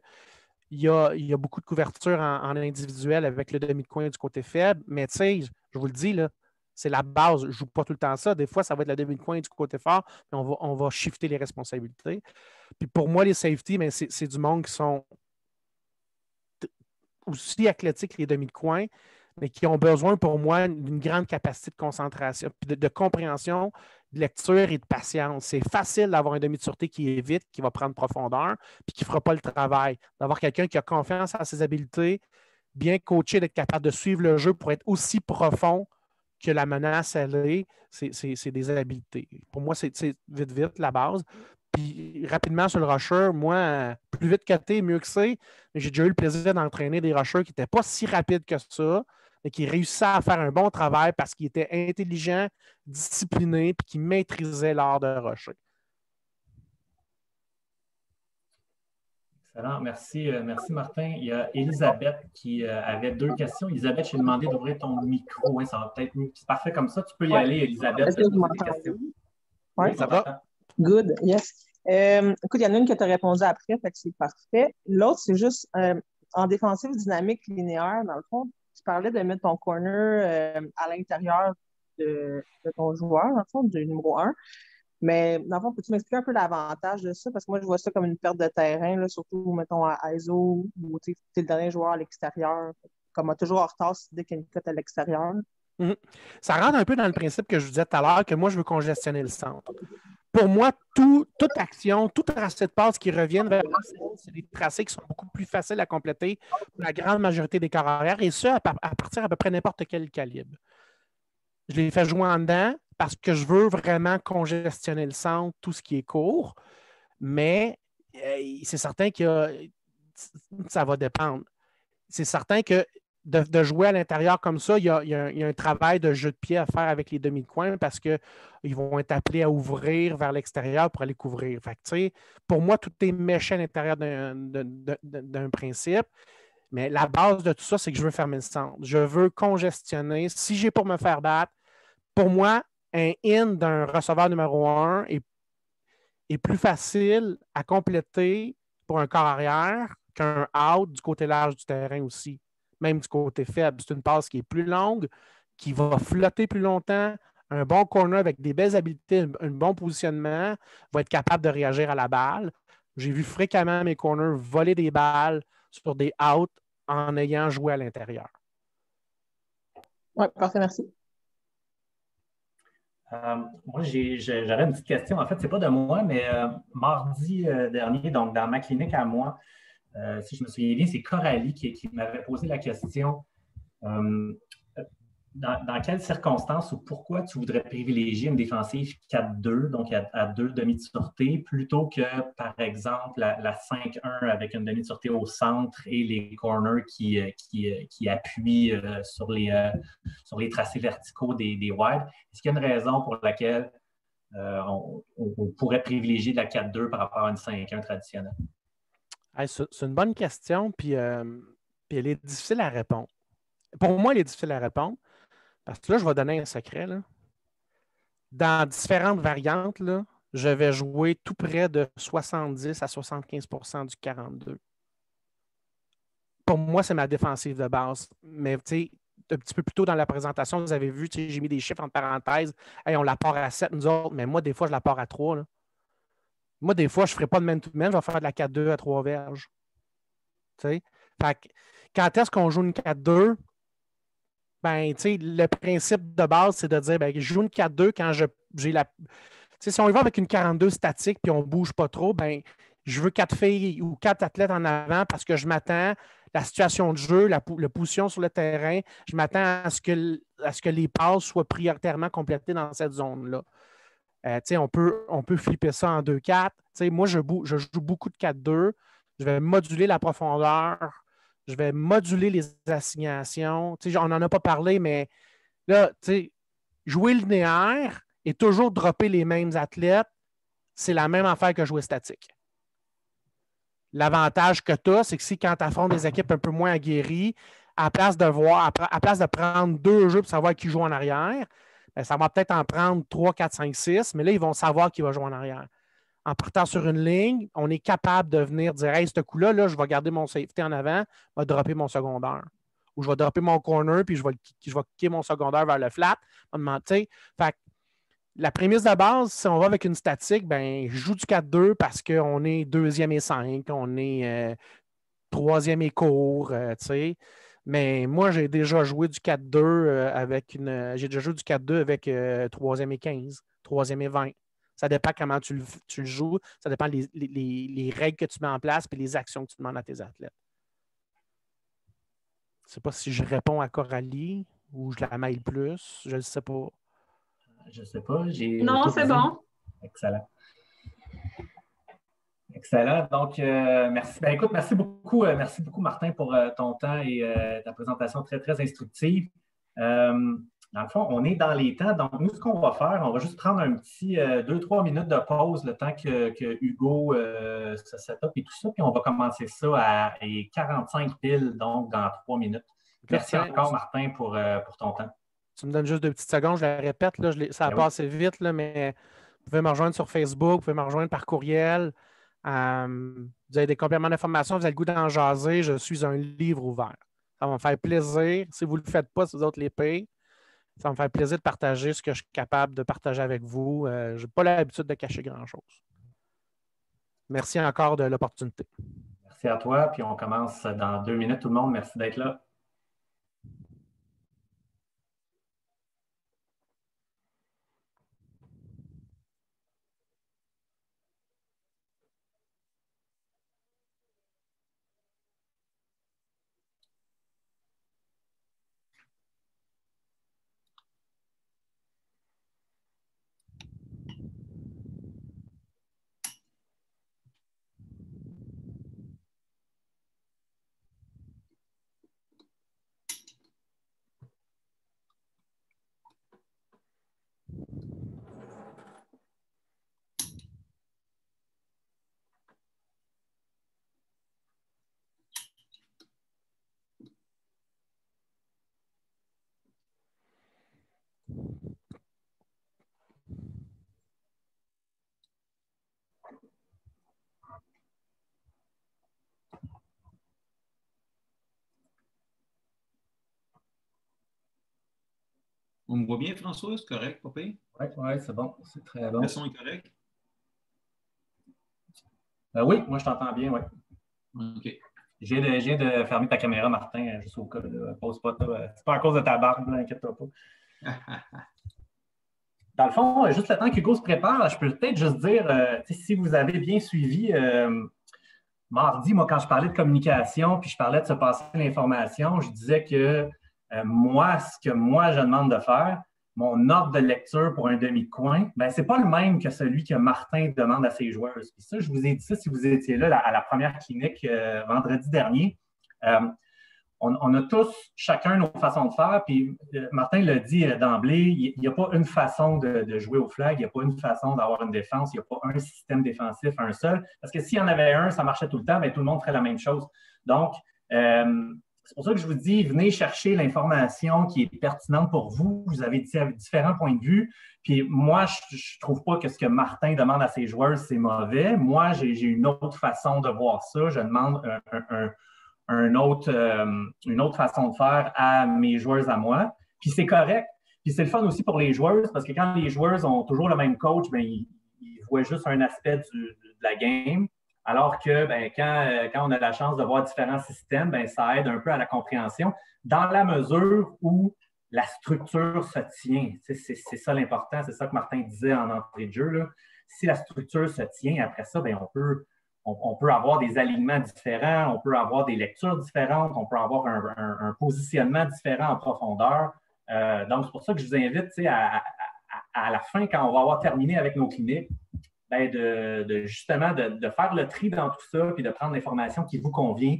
y a beaucoup de couverture en individuel avec le demi de coin du côté faible. Mais tu sais, je vous le dis, là, c'est la base. Je ne joue pas tout le temps ça. Des fois, ça va être le demi de coin du côté fort, mais on va shifter les responsabilités. Puis pour moi, les safety, ben, c'est du monde qui sont aussi athlétiques que les demi de coin, mais qui ont besoin pour moi d'une grande capacité de concentration, de compréhension, de lecture et de patience. C'est facile d'avoir un demi de sûreté qui est vite, qui va prendre profondeur, puis qui ne fera pas le travail. D'avoir quelqu'un qui a confiance en ses habiletés, bien coaché, d'être capable de suivre le jeu pour être aussi profond que la menace, elle est, c'est des habiletés. Pour moi, c'est vite la base. Puis rapidement sur le rusher, moi, plus vite que t'es, mieux que c'est. Mais j'ai déjà eu le plaisir d'entraîner des rushers qui n'étaient pas si rapides que ça, mais qui réussissaient à faire un bon travail parce qu'ils étaient intelligents, disciplinés, puis qui maîtrisaient l'art de rusher. Excellent. Merci, merci Martin. Il y a Elisabeth qui avait 2 questions. Elisabeth, je t'ai demandé d'ouvrir ton micro. Hein, ça va peut-être mieux. C'est parfait comme ça. Tu peux y aller, Elisabeth. Est-ce que vous m'entendez? Oui, ça va. Good, yes. Écoute, il y en a une que tu as répondu après, fait que c'est parfait. L'autre, c'est juste en défensive dynamique linéaire, dans le fond, tu parlais de mettre ton corner à l'intérieur de ton joueur, dans le fond, du numéro 1. Mais dans le fond, peux-tu m'expliquer un peu l'avantage de ça? Parce que moi, je vois ça comme une perte de terrain, là, surtout, mettons, à ISO, où tu es le dernier joueur à l'extérieur, comme toujours en retard dès qu'il y a une cote à l'extérieur. Ça rentre un peu dans le principe que je vous disais tout à l'heure, que moi, je veux congestionner le centre. Pour moi, toute action, tout tracé de passe qui reviennent vers l'enseigne, c'est des tracés qui sont beaucoup plus faciles à compléter pour la grande majorité des corps arrière, et ça, à partir à peu près n'importe quel calibre. Je les fais jouer en dedans parce que je veux vraiment congestionner le centre, tout ce qui est court, mais c'est certain que ça va dépendre. C'est certain que de jouer à l'intérieur comme ça, il y a un travail de jeu de pied à faire avec les demi de coin parce qu'ils vont être appelés à ouvrir vers l'extérieur pour aller couvrir. Fait que, pour moi, tout est méché à l'intérieur d'un principe, mais la base de tout ça, c'est que je veux fermer le centre. Je veux congestionner. Si j'ai pour me faire battre, pour moi, un in d'un receveur numéro 1 est plus facile à compléter pour un corps arrière qu'un out du côté large du terrain aussi. Même du côté faible. C'est une passe qui est plus longue, qui va flotter plus longtemps. Un bon corner avec des belles habiletés, un bon positionnement, va être capable de réagir à la balle. J'ai vu fréquemment mes corners voler des balles sur des outs en ayant joué à l'intérieur. Oui, parfait, merci. Moi, j'aurais une petite question. En fait, ce n'est pas de moi, mais mardi dernier, donc dans ma clinique à moi, si je me souviens bien, c'est Coralie qui m'avait posé la question dans quelles circonstances ou pourquoi tu voudrais privilégier une défensive 4-2, donc à 2 demi de sûreté, plutôt que, par exemple, la 5-1 avec une demi de sûreté au centre et les corners qui appuient sur les tracés verticaux des wides. Est-ce qu'il y a une raison pour laquelle on pourrait privilégier de la 4-2 par rapport à une 5-1 traditionnelle? C'est une bonne question, puis elle est difficile à répondre. Pour moi, elle est difficile à répondre, parce que là, je vais donner un secret. Là. Dans différentes variantes, là, je vais jouer tout près de 70 à 75 du 42. Pour moi, c'est ma défensive de base. Mais tu sais, un petit peu plus tôt dans la présentation, vous avez vu, j'ai mis des chiffres entre parenthèses. Hey, on la part à 7, nous autres, mais moi, des fois, je la pars à 3. Là. Moi, des fois, je ne ferai pas de man-to-man, je vais faire de la 4-2 à 3 verges. Fait que, quand est-ce qu'on joue une 4-2? Ben, le principe de base, c'est de dire ben, je joue une 4-2 quand j'ai la. Si on y va avec une 42 statique puis on ne bouge pas trop, ben, je veux 4 filles ou 4 athlètes en avant parce que je m'attends la situation de jeu, la position sur le terrain, je m'attends à ce que les passes soient prioritairement complétées dans cette zone-là. On peut flipper ça en 2-4. Moi, je joue beaucoup de 4-2. Je vais moduler la profondeur. Je vais moduler les assignations. On n'en a pas parlé, mais là, jouer linéaire et toujours dropper les mêmes athlètes, c'est la même affaire que jouer statique. L'avantage que tu as, c'est que si quand tu affrontes des équipes un peu moins aguerries, à place de prendre 2 jeux pour savoir qui joue en arrière, bien, ça va peut-être en prendre 3, 4, 5, 6, mais là, ils vont savoir qui va jouer en arrière. En partant sur une ligne, on est capable de venir dire hey, ce coup-là, là, je vais garder mon safety en avant, je vais dropper mon secondaire. Ou je vais dropper mon corner, puis je vais kicker mon secondaire vers le flat. Fait que la prémisse de base, si on va avec une statique, ben, je joue du 4-2 parce qu'on est 2e et 5, on est 3e et court, Mais moi, j'ai déjà joué du 4-2 j'ai déjà joué du 4-2 avec 3e et 15, 3e et 20. Ça dépend comment tu le joues, ça dépend les règles que tu mets en place et les actions que tu demandes à tes athlètes. Je ne sais pas si je réponds à Coralie ou je la maille plus, je ne sais pas. Je ne sais pas. Non, c'est bon. Excellent. Excellent. Donc, merci. Ben, écoute, merci beaucoup, Martin, pour ton temps et ta présentation très, très instructive. Dans le fond, on est dans les temps. Donc, nous, ce qu'on va faire, on va juste prendre un petit 2-3 minutes de pause, le temps que Hugo se set-up et tout ça, puis on va commencer ça à 45 piles, donc dans 3 minutes. Merci encore, Martin, pour ton temps. Tu me donnes juste 2 petites secondes, je la répète, là, ça a passé vite, là, mais vous pouvez me rejoindre sur Facebook, vous pouvez me rejoindre par courriel. Vous avez des compléments d'information, vous avez le goût d'en jaser, je suis un livre ouvert. Ça va me faire plaisir. Si vous ne le faites pas, si vous autres les payez, ça va me faire plaisir de partager ce que je suis capable de partager avec vous. Je n'ai pas l'habitude de cacher grand-chose. Merci encore de l'opportunité. Merci à toi, puis on commence dans 2 minutes, tout le monde. Merci d'être là. On me voit bien, François? C'est correct, papa? Oui, c'est bon. C'est très bon. Le son est correct? Oui, moi, je t'entends bien, oui. OK. Je viens de fermer ta caméra, Martin, juste au cas. Pose pas c'est pas à cause de ta barbe, inquiète-toi pas. Dans le fond, juste le temps qu'Hugo se prépare, je peux peut-être juste dire, si vous avez bien suivi, mardi, moi, quand je parlais de communication, puis je parlais de se passer l'information, je disais que moi, ce que moi, je demande de faire, mon ordre de lecture pour un demi-coin, ben, ce n'est pas le même que celui que Martin demande à ses joueurs. Puis ça, je vous ai dit ça si vous étiez là à la première clinique vendredi dernier. On a tous chacun nos façons de faire, puis Martin l'a dit d'emblée, il n'y a pas une façon de jouer au flag, il n'y a pas une façon d'avoir une défense, il n'y a pas un système défensif, un seul. Parce que s'il y en avait un, ça marchait tout le temps, mais tout le monde ferait la même chose. Donc, c'est pour ça que je vous dis, venez chercher l'information qui est pertinente pour vous. Vous avez différents points de vue. Puis moi, je ne trouve pas que ce que Martin demande à ses joueurs, c'est mauvais. Moi, j'ai une autre façon de voir ça. Je demande une autre façon de faire à mes joueurs à moi. Puis c'est correct. Puis c'est le fun aussi pour les joueurs parce que quand les joueurs ont toujours le même coach, bien, ils voient juste un aspect de la game. Alors que ben, quand on a la chance de voir différents systèmes, ben, ça aide un peu à la compréhension dans la mesure où la structure se tient. C'est ça l'important, c'est ça que Martin disait en entrée de jeu. Là. Si la structure se tient, après ça, ben, on peut avoir des alignements différents, on peut avoir des lectures différentes, on peut avoir un positionnement différent en profondeur. Donc, c'est pour ça que je vous invite à la fin, quand on va avoir terminé avec nos cliniques, ben justement de faire le tri dans tout ça puis de prendre l'information qui vous convient,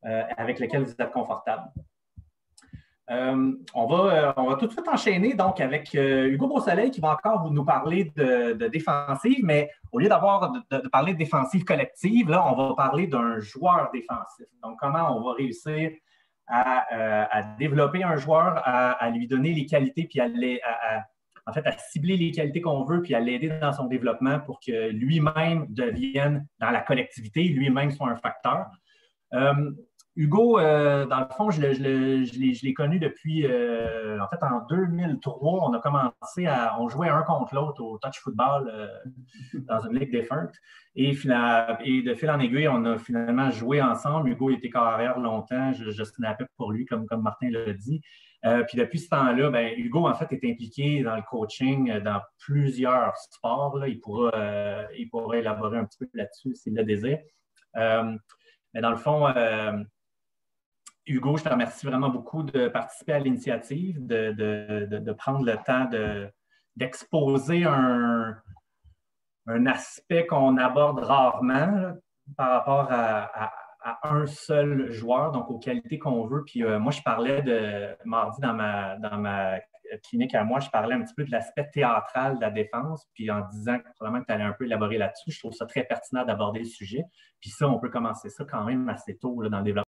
avec laquelle vous êtes confortable. On va tout de suite enchaîner donc avec Hugo Beausoleil qui va encore nous parler de défensive, mais au lieu de parler de défensive collective, là, on va parler d'un joueur défensif. Donc, comment on va réussir à développer un joueur, à lui donner les qualités, puis en fait, à cibler les qualités qu'on veut, puis à l'aider dans son développement pour que lui-même devienne, dans la collectivité, lui-même soit un facteur. Hugo, dans le fond, je l'ai connu depuis, en fait, en 2003, on a commencé on jouait un contre l'autre au touch football dans une ligue défunte. Et de fil en aiguille, on a finalement joué ensemble. Hugo était carrière longtemps, je snappais pour lui, comme Martin l'a dit. Puis depuis ce temps-là, ben, Hugo, en fait, est impliqué dans le coaching dans plusieurs sports. Là. Il pourra élaborer un petit peu là-dessus s'il le désire. Mais dans le fond, Hugo, je te remercie vraiment beaucoup de participer à l'initiative, de prendre le temps d'exposer un aspect qu'on aborde rarement là, par rapport à un seul joueur, donc aux qualités qu'on veut. Puis moi, je parlais mardi dans ma clinique à moi, je parlais un petit peu de l'aspect théâtral de la défense, puis en disant probablement que tu allais un peu élaborer là-dessus. Je trouve ça très pertinent d'aborder le sujet. Puis ça, on peut commencer ça quand même assez tôt là, dans le développement.